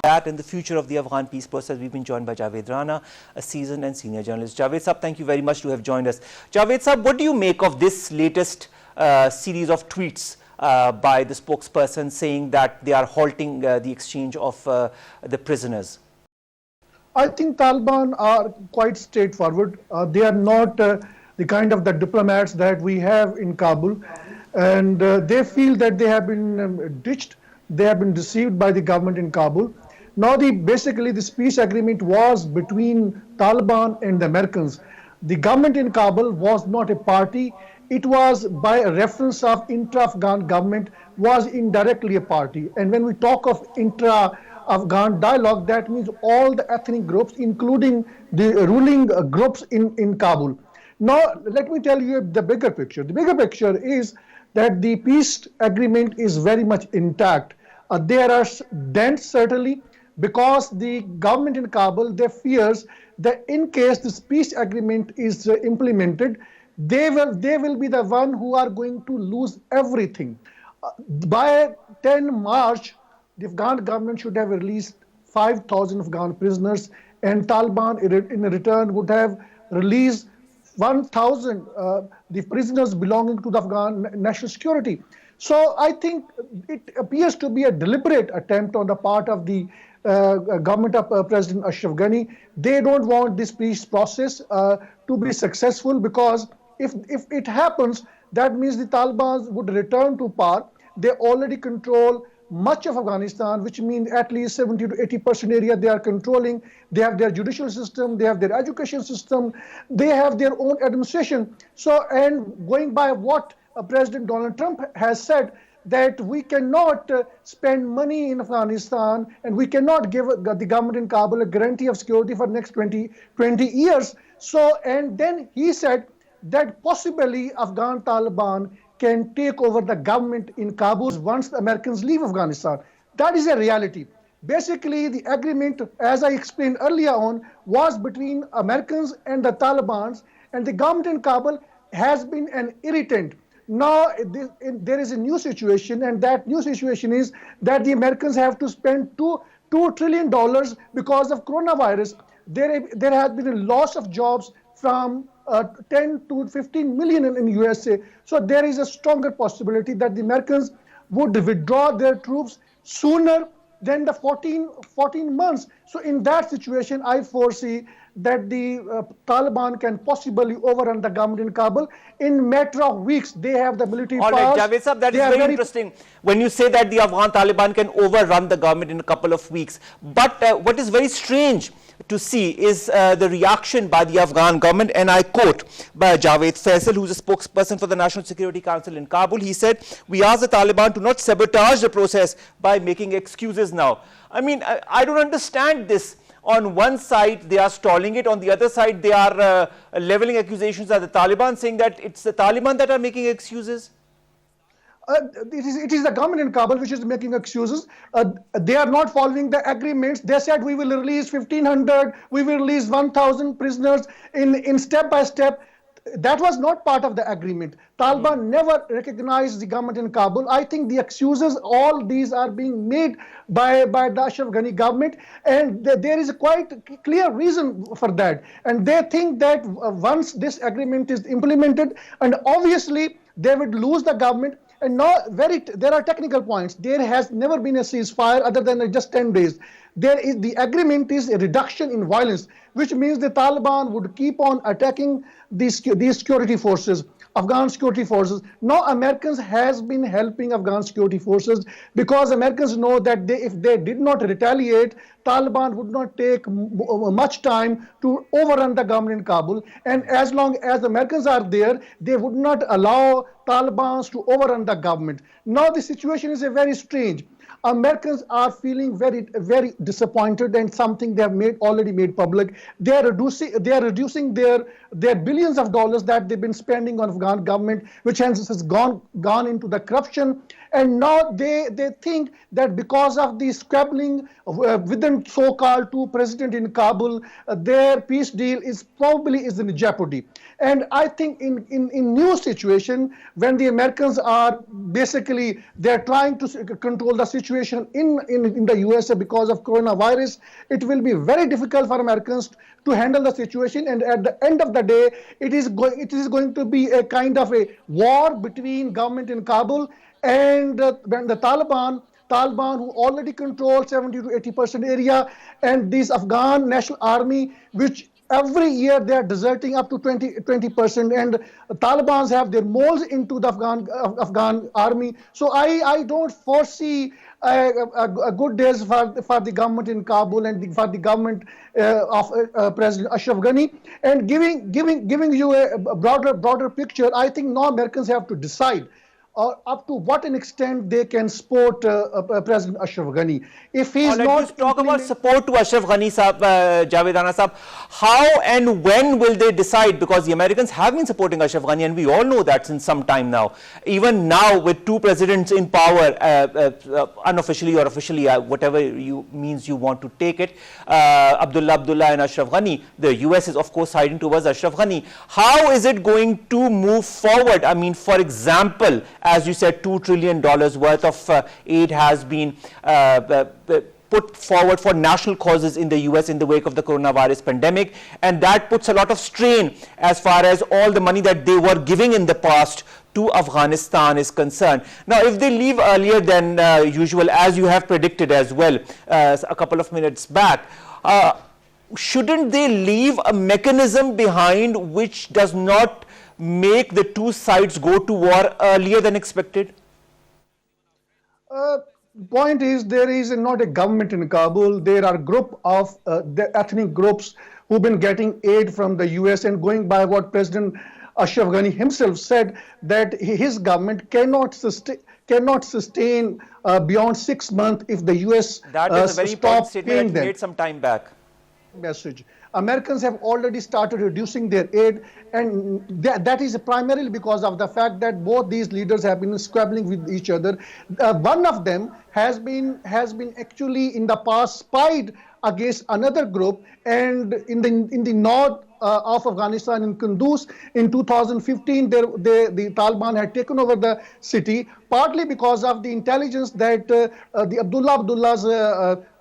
That and the future of the Afghan peace process. We've been joined by JAVED RANA, a seasoned and senior journalist. JAVED Sahab, thank you very much to have joined us. JAVED Sahab, what do you make of this latest series of tweets by the spokesperson saying that they are halting the exchange of the prisoners? I think Taliban are quite straightforward. They are not the kind of the diplomats that we have in Kabul, and they feel that they have been ditched, they have been deceived by the government in Kabul. Now, basically, this peace agreement was between Taliban and the Americans. The government in Kabul was not a party. It was by a reference of intra-Afghan government, was indirectly a party. And when we talk of intra-Afghan dialogue, that means all the ethnic groups, including the ruling groups in Kabul. Now, let me tell you the bigger picture. The bigger picture is that the peace agreement is very much intact. There are dents, certainly, because the government in Kabul, they fears that in case this peace agreement is implemented, they will be the one who are going to lose everything. By 10 March, the Afghan government should have released 5,000 Afghan prisoners, and Taliban in return would have released 1,000 the prisoners belonging to the Afghan national security. So I think it appears to be a deliberate attempt on the part of the government of President Ashraf Ghani. They don't want this peace process to be successful, because if it happens, that means the Taliban would return to power. They already control much of Afghanistan, which means at least 70 to 80% area they are controlling. They have their judicial system, they have their education system, they have their own administration. So, and going by what President Donald Trump has said, that we cannot spend money in Afghanistan and we cannot give the government in Kabul a guarantee of security for the next 20 years. So, and then he said that possibly Afghan Taliban can take over the government in Kabul once the Americans leave Afghanistan. That is a reality. Basically, the agreement, as I explained earlier on, was between Americans and the Taliban, and the government in Kabul has been an irritant. Now, there is a new situation, and that new situation is that the Americans have to spend $2 trillion because of coronavirus. There has been a loss of jobs from 10 to 15 million in USA. So there is a stronger possibility that the Americans would withdraw their troops sooner than the 14 months. So in that situation, I foresee that the Taliban can possibly overrun the government in Kabul in matter of weeks. They have the military powers. All right, Javed Sahab, that is very interesting when you say that the Afghan Taliban can overrun the government in a couple of weeks. But what is very strange to see is the reaction by the Afghan government, and I quote by Javed Faisal, who is a spokesperson for the National Security Council in Kabul. He said, "We ask the Taliban to not sabotage the process by making excuses now." I mean, I don't understand this. On one side, they are stalling it. On the other side, they are leveling accusations at the Taliban, saying that it's the Taliban that are making excuses. It is the government in Kabul which is making excuses. They are not following the agreements. They said we will release 1,500, we will release 1,000 prisoners in step by step. That was not part of the agreement. Taliban never recognized the government in Kabul. I think the excuses, all these are being made by the Ashraf Ghani government, and there is a quite clear reason for that. And they think that once this agreement is implemented, and obviously they would lose the government. And now there are technical points. There has never been a ceasefire other than just 10 days. The agreement is a reduction in violence, which means the Taliban would keep on attacking these security forces, Afghan security forces. Now Americans has been helping Afghan security forces, because Americans know that if they did not retaliate, Taliban would not take much time to overrun the government in Kabul. And as long as the Americans are there, they would not allow Taliban to overrun the government. Now the situation is very strange. Americans are feeling very disappointed, and something they have already made public. They are reducing their billions of dollars that they've been spending on Afghan government, which has gone into the corruption. And now they think that because of the squabbling within so-called two presidents in Kabul, their peace deal is in jeopardy. And I think in new situation, when the Americans are basically, they're trying to control the situation, situation in the USA because of coronavirus, it will be very difficult for Americans to handle the situation. And at the end of the day, it is going to be a kind of a war between government in Kabul and when the Taliban, who already control 70 to 80% area, and this Afghan National Army, which every year they are deserting up to 20%, and Taliban's have their molds into the Afghan army. So I don't foresee a good days for the government in Kabul and for the government of President Ashraf Ghani. And giving you a broader picture, I think now Americans have to decide up to what an extent they can support President Ashraf Ghani. If he is not... Let's talk about support to Ashraf Ghani Sahab, Javed Rana Sahab. How and when will they decide? Because the Americans have been supporting Ashraf Ghani, and we all know that since some time now. Even now, with two presidents in power, unofficially or officially, whatever means you want to take it, Abdullah and Ashraf Ghani, the US is of course siding towards Ashraf Ghani. How is it going to move forward? I mean, for example, as you said, $2 trillion worth of aid has been put forward for national causes in the US in the wake of the coronavirus pandemic, and that puts a lot of strain as far as all the money that they were giving in the past to Afghanistan is concerned. Now, if they leave earlier than usual, as you have predicted as well a couple of minutes back, shouldn't they leave a mechanism behind which does not make the two sides go to war earlier than expected? Point is, there is not a government in Kabul. There are group of the ethnic groups who've been getting aid from the US, and going by what President Ashraf Ghani himself said, that his government cannot sustain beyond 6 months if the US that is a very important statement that you made some time back. Message. Americans have already started reducing their aid, and that is primarily because of the fact that both these leaders have been squabbling with each other. One of them has been actually in the past spied against another group, and in the north of Afghanistan, in Kunduz, in 2015, the Taliban had taken over the city, partly because of the intelligence that the Abdullah's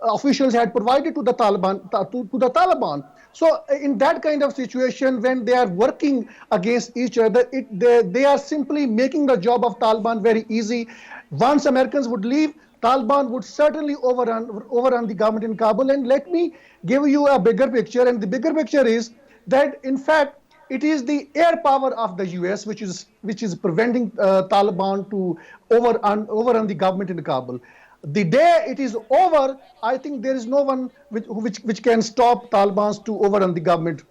officials had provided to the Taliban. So in that kind of situation, when they are working against each other, they are simply making the job of Taliban very easy. Once Americans would leave, Taliban would certainly overrun the government in Kabul. And let me give you a bigger picture. And the bigger picture is that, in fact, it is the air power of the US which is preventing Taliban to overrun the government in Kabul. The day it is over, I think there is no one which can stop Taliban to overrun the government.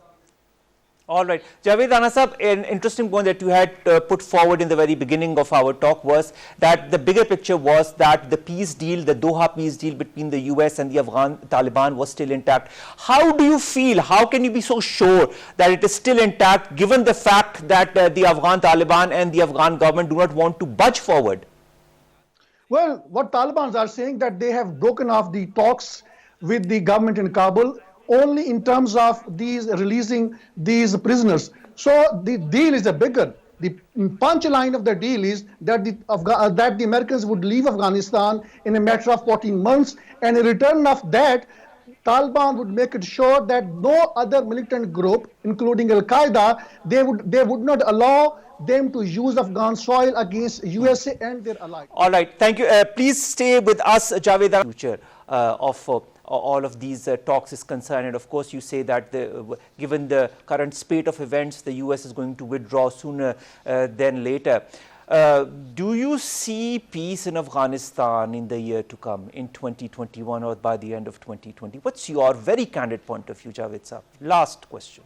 All right. Javed Rana Sahab, an interesting point that you had put forward in the very beginning of our talk was that the bigger picture was that the peace deal, the Doha peace deal between the US and the Afghan Taliban was still intact. How do you feel? How can you be so sure that it is still intact, given the fact that the Afghan Taliban and the Afghan government do not want to budge forward? Well, what Taliban are saying, that they have broken off the talks with the government in Kabul only in terms of releasing these prisoners. So the deal is bigger. The punchline of the deal is that the Americans would leave Afghanistan in a matter of 14 months, and in return of that, Taliban would make it sure that no other militant group, including Al-Qaeda, they would not allow them to use Afghan soil against USA and their allies. All right, thank you. Please stay with us, Javed. The future of all of these talks is concerned, and of course you say that given the current spate of events, the US is going to withdraw sooner than later. Do you see peace in Afghanistan in the year to come, in 2021 or by the end of 2020? What's your very candid point of view, Javed Sahab? Last question.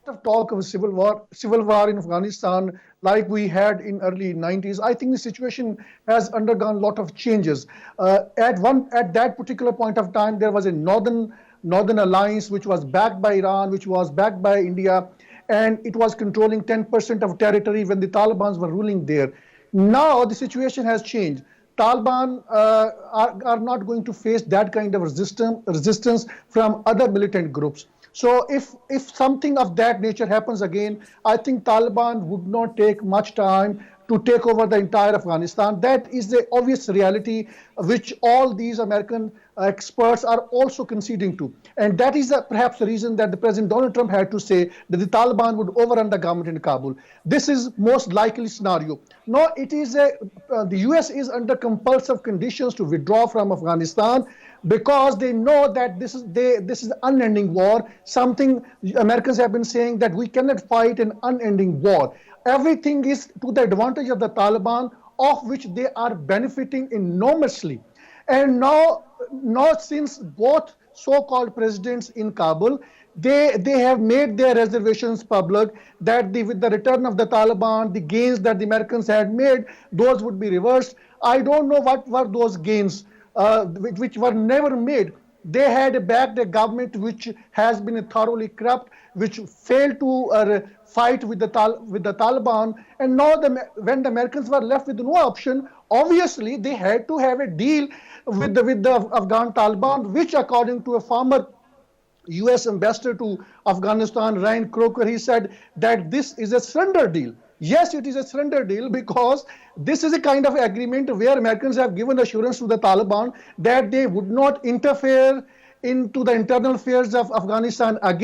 Of talk of civil war in Afghanistan like we had in early 90s, I think the situation has undergone a lot of changes. At that particular point of time, there was a northern alliance which was backed by Iran, which was backed by India, and it was controlling 10% of territory when the Taliban were ruling there. Now the situation has changed. Taliban are not going to face that kind of resistance from other militant groups. So if something of that nature happens again, I think Taliban would not take much time to take over the entire Afghanistan. That is the obvious reality which all these American experts are also conceding to. And that is perhaps the reason that the President Donald Trump had to say that the Taliban would overrun the government in Kabul. This is most likely scenario. No, it is the US is under compulsive conditions to withdraw from Afghanistan because they know that this is unending war. Something Americans have been saying, that we cannot fight an unending war. Everything is to the advantage of the Taliban, of which they are benefiting enormously. And now since both so-called presidents in Kabul, they have made their reservations public that with the return of the Taliban, the gains that the Americans had made, those would be reversed. I don't know what were those gains, which were never made. They had backed a government which has been thoroughly corrupt, which failed to fight with the Taliban. And now when the Americans were left with no option, obviously they had to have a deal with the Afghan Taliban, which according to a former US ambassador to Afghanistan, Ryan Croker, he said that this is a surrender deal. Yes, it is a surrender deal because this is a kind of agreement where Americans have given assurance to the Taliban that they would not interfere into the internal affairs of Afghanistan again.